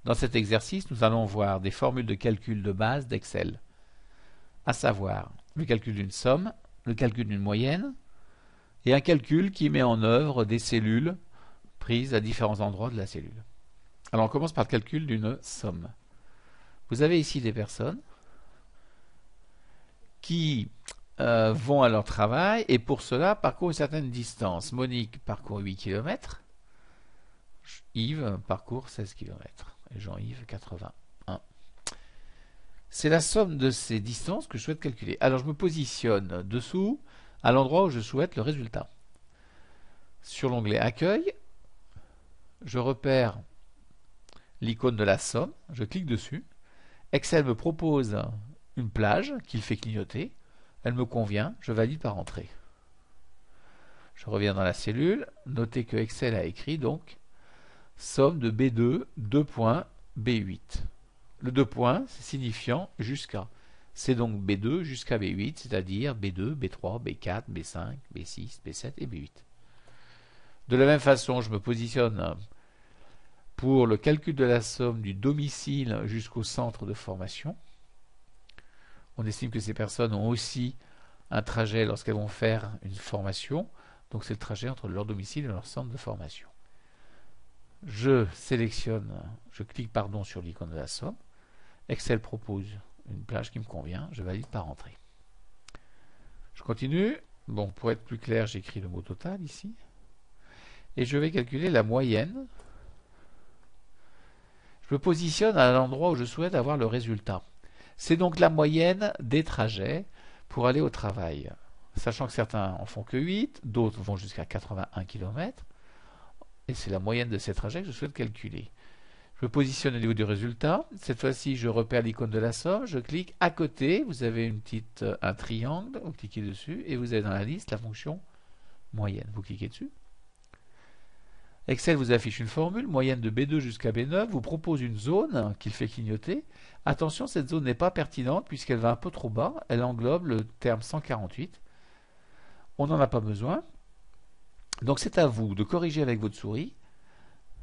Dans cet exercice, nous allons voir des formules de calcul de base d'Excel, à savoir le calcul d'une somme, le calcul d'une moyenne, et un calcul qui met en œuvre des cellules prises à différents endroits de la cellule. Alors on commence par le calcul d'une somme. Vous avez ici des personnes qui vont à leur travail et pour cela parcourent une certaine distance. Monique parcourt 8 km, Yves parcourt 16 km et Jean-Yves 81. C'est la somme de ces distances que je souhaite calculer. Alors je me positionne dessous à l'endroit où je souhaite le résultat. Sur l'onglet Accueil, je repère l'icône de la somme, je clique dessus. Excel me propose une plage qu'il fait clignoter. Elle me convient, je valide par entrée. Je reviens dans la cellule. Notez que Excel a écrit donc somme de B2, 2 points, B8. Le 2 points, c'est signifiant jusqu'à. C'est donc B2 jusqu'à B8, c'est-à-dire B2, B3, B4, B5, B6, B7 et B8. De la même façon, je me positionne pour le calcul de la somme du domicile jusqu'au centre de formation. On estime que ces personnes ont aussi un trajet lorsqu'elles vont faire une formation. Donc c'est le trajet entre leur domicile et leur centre de formation. Je sélectionne, je clique sur l'icône de la somme. Excel propose une plage qui me convient. Je valide par entrée. Je continue. Bon, pour être plus clair, j'écris le mot total ici. Et je vais calculer la moyenne. Je me positionne à l'endroit où je souhaite avoir le résultat. C'est donc la moyenne des trajets pour aller au travail. Sachant que certains en font que 8, d'autres vont jusqu'à 81 km. Et c'est la moyenne de ces trajets que je souhaite calculer. Je me positionne au niveau du résultat. Cette fois-ci, je repère l'icône de la somme. Je clique à côté. Vous avez un triangle. Vous cliquez dessus et vous avez dans la liste la fonction moyenne. Vous cliquez dessus. Excel vous affiche une formule, moyenne de B2 jusqu'à B9, vous propose une zone qu'il fait clignoter. Attention, cette zone n'est pas pertinente puisqu'elle va un peu trop bas, elle englobe le terme 148. On n'en a pas besoin. Donc c'est à vous de corriger avec votre souris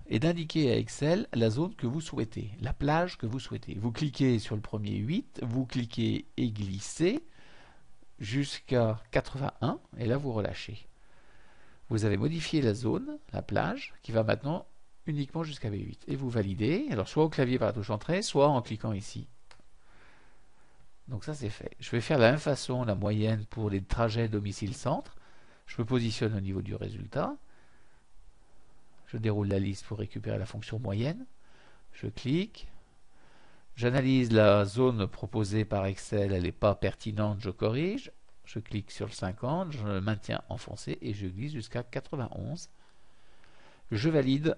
et d'indiquer à Excel la zone que vous souhaitez, la plage que vous souhaitez. Vous cliquez sur le premier 8, vous cliquez et glissez jusqu'à 81 et là vous relâchez. Vous avez modifié la zone, la plage, qui va maintenant uniquement jusqu'à B8. Et vous validez, alors soit au clavier par la touche Entrée, soit en cliquant ici. Donc ça c'est fait. Je vais faire de la même façon la moyenne pour les trajets domicile-centre. Je me positionne au niveau du résultat. Je déroule la liste pour récupérer la fonction moyenne. Je clique. J'analyse la zone proposée par Excel, elle n'est pas pertinente, je corrige. Je clique sur le 50, je le maintiens enfoncé et je glisse jusqu'à 91. Je valide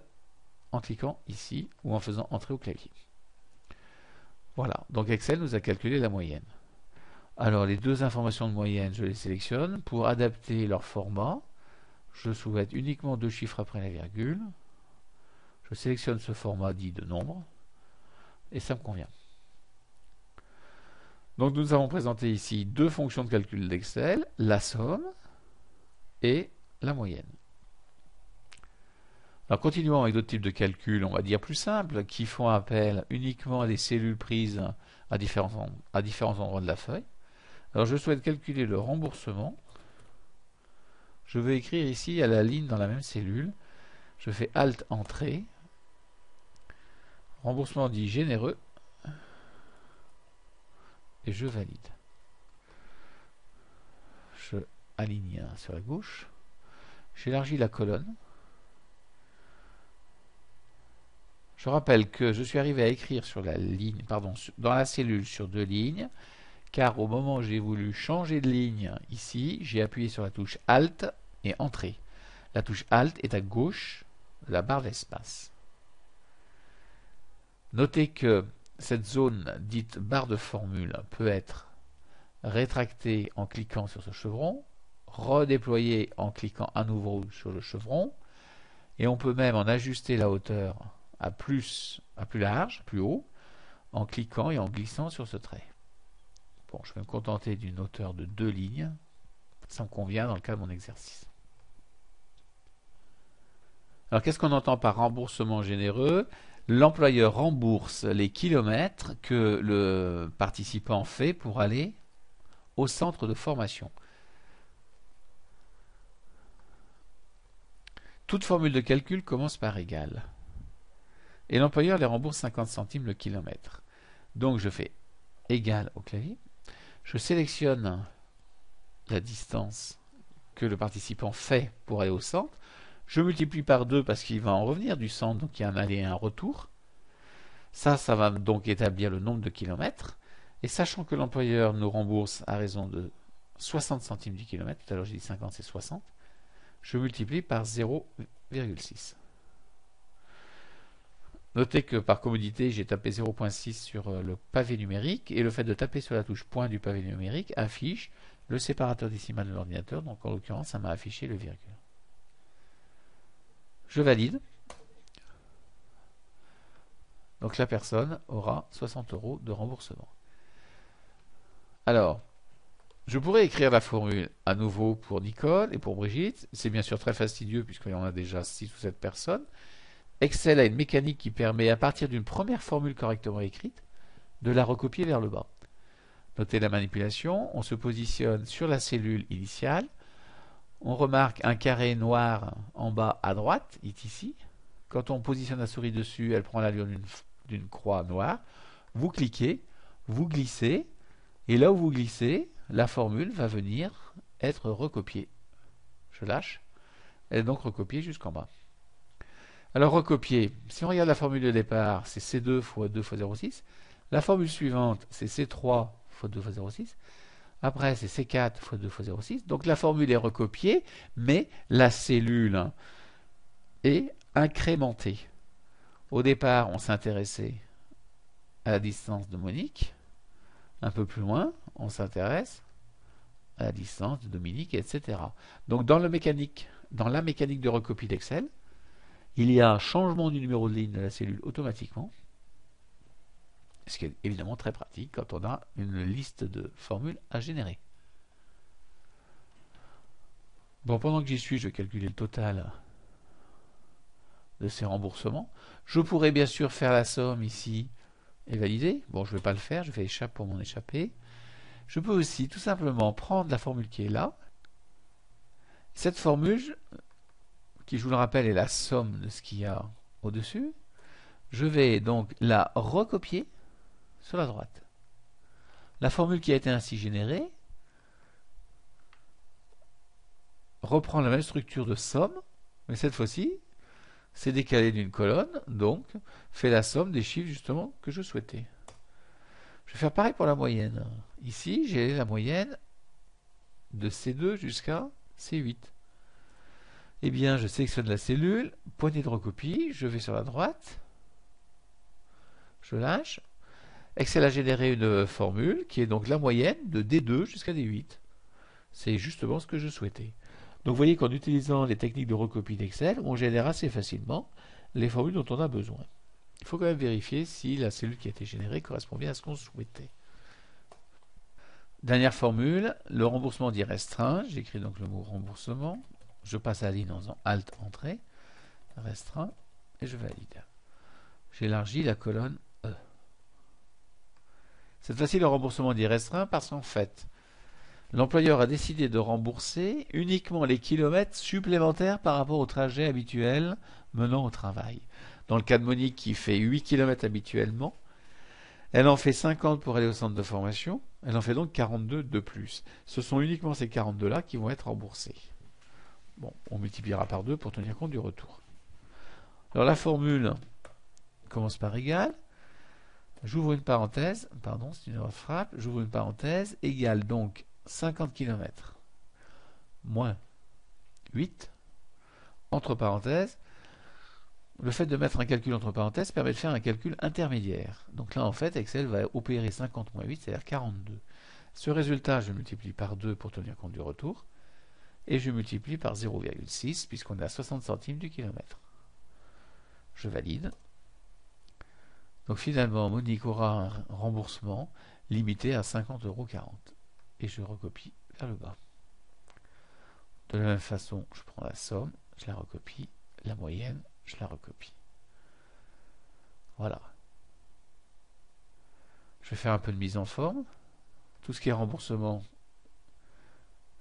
en cliquant ici ou en faisant entrer au clavier. Voilà, donc Excel nous a calculé la moyenne. Alors les deux informations de moyenne, je les sélectionne. Pour adapter leur format, je souhaite uniquement 2 chiffres après la virgule. Je sélectionne ce format dit de nombre et ça me convient. Donc nous avons présenté ici deux fonctions de calcul d'Excel, la somme et la moyenne. Alors continuons avec d'autres types de calculs, on va dire plus simples, qui font appel uniquement à des cellules prises à différents endroits de la feuille. Alors je souhaite calculer le remboursement. Je vais écrire ici à la ligne dans la même cellule. Je fais Alt Entrée. Remboursement dit généreux. Et je valide. Je aligne sur la gauche. J'élargis la colonne. Je rappelle que je suis arrivé à écrire sur la ligne, dans la cellule sur 2 lignes, car au moment où j'ai voulu changer de ligne ici, j'ai appuyé sur la touche Alt et Entrée. La touche Alt est à gauche de la barre d'espace. Notez que cette zone dite barre de formule peut être rétractée en cliquant sur ce chevron, redéployée en cliquant à nouveau sur le chevron, et on peut même en ajuster la hauteur à plus large, plus haut, en cliquant et en glissant sur ce trait. Bon, je vais me contenter d'une hauteur de 2 lignes, ça me convient dans le cas de mon exercice. Alors qu'est-ce qu'on entend par remboursement généreux? l'employeur rembourse les kilomètres que le participant fait pour aller au centre de formation. Toute formule de calcul commence par égal. Et l'employeur les rembourse 50 centimes le kilomètre. Donc je fais égal au clavier. Je sélectionne la distance que le participant fait pour aller au centre. Je multiplie par 2 parce qu'il va en revenir du centre, donc il y a un aller et un retour. Ça va donc établir le nombre de kilomètres. Et sachant que l'employeur nous rembourse à raison de 60 centimes du kilomètre, tout à l'heure j'ai dit 50, c'est 60, je multiplie par 0,6. Notez que par commodité, j'ai tapé 0,6 sur le pavé numérique, et le fait de taper sur la touche point du pavé numérique affiche le séparateur décimal de l'ordinateur, donc en l'occurrence, ça m'a affiché le virgule. Je valide. Donc la personne aura 60 € de remboursement. Alors, je pourrais écrire la formule à nouveau pour Nicole et pour Brigitte. C'est bien sûr très fastidieux puisqu'il y en a déjà 6 ou 7 personnes. Excel a une mécanique qui permet, à partir d'une première formule correctement écrite, de la recopier vers le bas. Notez la manipulation. On se positionne sur la cellule initiale. On remarque un carré noir en bas à droite, ici. Quand on positionne la souris dessus, elle prend l'allure d'une croix noire. Vous cliquez, vous glissez, et là où vous glissez, la formule va venir être recopiée. Je lâche. Elle est donc recopiée jusqu'en bas. Alors recopier, si on regarde la formule de départ, c'est C2 fois 2 fois 0,6. La formule suivante, c'est C3 fois 2 fois 0,6. Après, c'est C4 fois 2 fois 0,6. Donc la formule est recopiée, mais la cellule est incrémentée. Au départ, on s'intéressait à la distance de Monique. Un peu plus loin, on s'intéresse à la distance de Dominique, etc. Donc dans la mécanique de recopie d'Excel, il y a un changement du numéro de ligne de la cellule automatiquement, ce qui est évidemment très pratique quand on a une liste de formules à générer. Bon, pendant que j'y suis, je vais calculer le total de ces remboursements. Je pourrais bien sûr faire la somme ici et valider. Bon, je ne vais pas le faire, je fais échappe pour mon échappé. Je peux aussi tout simplement prendre la formule qui est là. Cette formule, qui je vous le rappelle est la somme de ce qu'il y a au-dessus, je vais donc la recopier sur la droite. La formule qui a été ainsi générée reprend la même structure de somme, mais cette fois-ci, c'est décalé d'une colonne, donc fait la somme des chiffres justement que je souhaitais. Je vais faire pareil pour la moyenne. Ici, j'ai la moyenne de C2 jusqu'à C8. Eh bien, je sélectionne la cellule, poignée de recopie, je vais sur la droite, je lâche. Excel a généré une formule qui est donc la moyenne de D2 jusqu'à D8. C'est justement ce que je souhaitais. Donc vous voyez qu'en utilisant les techniques de recopie d'Excel, on génère assez facilement les formules dont on a besoin. Il faut quand même vérifier si la cellule qui a été générée correspond bien à ce qu'on souhaitait. Dernière formule, le remboursement dit restreint. J'écris donc le mot remboursement. Je passe à la ligne en faisant Alt Entrée, restreint, et je valide. J'élargis la colonne E. Cette fois-ci, le remboursement dit restreint parce qu'en fait, l'employeur a décidé de rembourser uniquement les kilomètres supplémentaires par rapport au trajet habituel menant au travail. Dans le cas de Monique qui fait 8 km habituellement, elle en fait 50 pour aller au centre de formation, elle en fait donc 42 de plus. Ce sont uniquement ces 42-là qui vont être remboursés. Bon, on multipliera par 2 pour tenir compte du retour. Alors la formule commence par égal. J'ouvre une parenthèse, pardon, c'est une erreur de frappe, j'ouvre une parenthèse, égale donc 50 km moins 8, entre parenthèses. Le fait de mettre un calcul entre parenthèses permet de faire un calcul intermédiaire. Donc là, en fait, Excel va opérer 50 moins 8, c'est-à-dire 42. Ce résultat, je multiplie par 2 pour tenir compte du retour, et je multiplie par 0,6, puisqu'on est à 60 centimes du kilomètre. Je valide. Donc finalement, Monique aura un remboursement limité à 50,40 €. Et je recopie vers le bas. De la même façon, je prends la somme, je la recopie, la moyenne, je la recopie. Voilà. Je vais faire un peu de mise en forme. Tout ce qui est remboursement,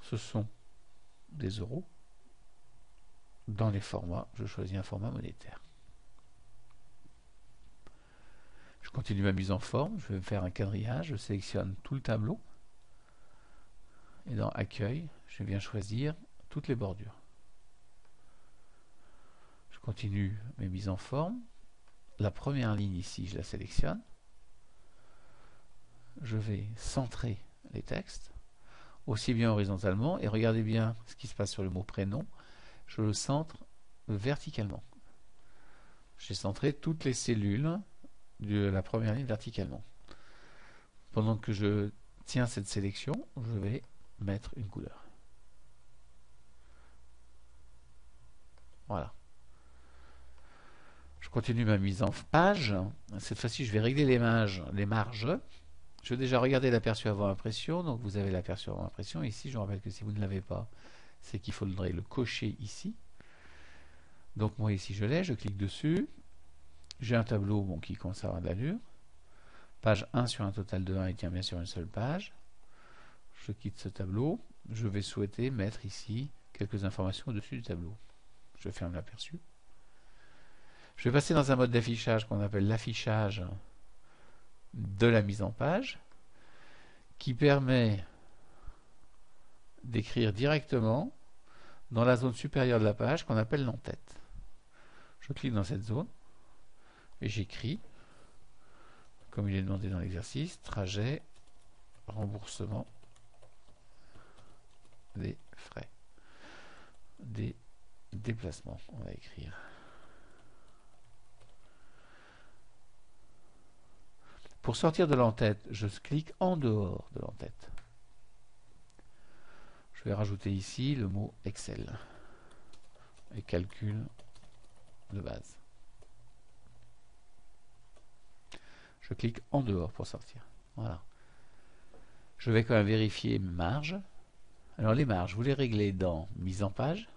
ce sont des euros. Dans les formats, je choisis un format monétaire. Je continue ma mise en forme, je vais faire un quadrillage, je sélectionne tout le tableau. Et dans Accueil, je viens choisir toutes les bordures. Je continue mes mises en forme. La première ligne ici, je la sélectionne. Je vais centrer les textes, aussi bien horizontalement, et regardez bien ce qui se passe sur le mot prénom. Je le centre verticalement. J'ai centré toutes les cellules de la première ligne verticalement. Pendant que je tiens cette sélection, je vais mettre une couleur. Voilà. Je continue ma mise en page. Cette fois-ci, je vais régler les marges. Je vais déjà regarder l'aperçu avant impression. Donc vous avez l'aperçu avant impression. Ici, je vous rappelle que si vous ne l'avez pas, c'est qu'il faudrait le cocher ici. Donc moi ici je l'ai, je clique dessus. J'ai un tableau qui conserve de l'allure. Page 1 sur un total de 1 et tient bien sur une seule page. Je quitte ce tableau. Je vais souhaiter mettre ici quelques informations au-dessus du tableau. Je ferme l'aperçu. Je vais passer dans un mode d'affichage qu'on appelle l'affichage de la mise en page, qui permet d'écrire directement dans la zone supérieure de la page qu'on appelle l'en-tête. Je clique dans cette zone et j'écris, comme il est demandé dans l'exercice, trajet, remboursement des frais, des déplacements, on va écrire. Pour sortir de l'en-tête, je clique en dehors de l'en-tête. Je vais rajouter ici le mot Excel et calcul de base. Je clique en dehors pour sortir. Voilà. Je vais quand même vérifier mes marges. Alors les marges, vous les réglez dans mise en page,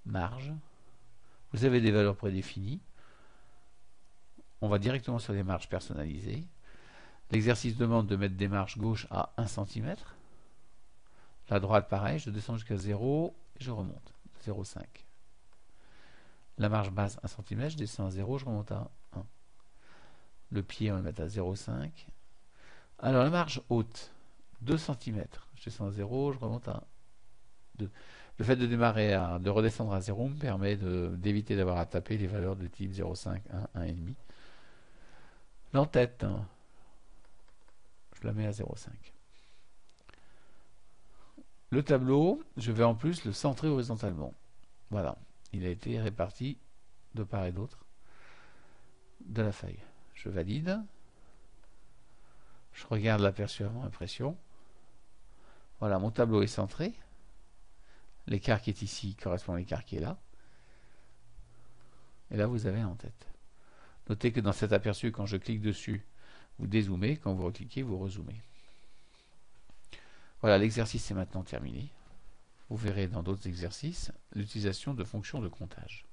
marge. Vous avez des valeurs prédéfinies. On va directement sur les marges personnalisées. L'exercice demande de mettre des marges gauche à 1 cm. La droite, pareil, je descends jusqu'à 0 et je remonte. 0,5. La marge basse, 1 cm, je descends à 0, je remonte à 1. Le pied, on va le mettre à 0,5. Alors la marge haute, 2 cm. Je descends à 0, je remonte à 2. Le fait de redescendre à 0 me permet d'éviter d'avoir à taper les valeurs de type 0,5, 1, 1,5. L'en-tête, je la mets à 0,5. Le tableau, je vais en plus le centrer horizontalement. Voilà, il a été réparti de part et d'autre de la feuille. Je valide. Je regarde l'aperçu avant impression. Voilà, mon tableau est centré. L'écart qui est ici correspond à l'écart qui est là. Et là, vous avez en tête. Notez que dans cet aperçu, quand je clique dessus, vous dézoomez. Quand vous recliquez, vous rezoomez. Voilà, l'exercice est maintenant terminé. Vous verrez dans d'autres exercices l'utilisation de fonctions de comptage.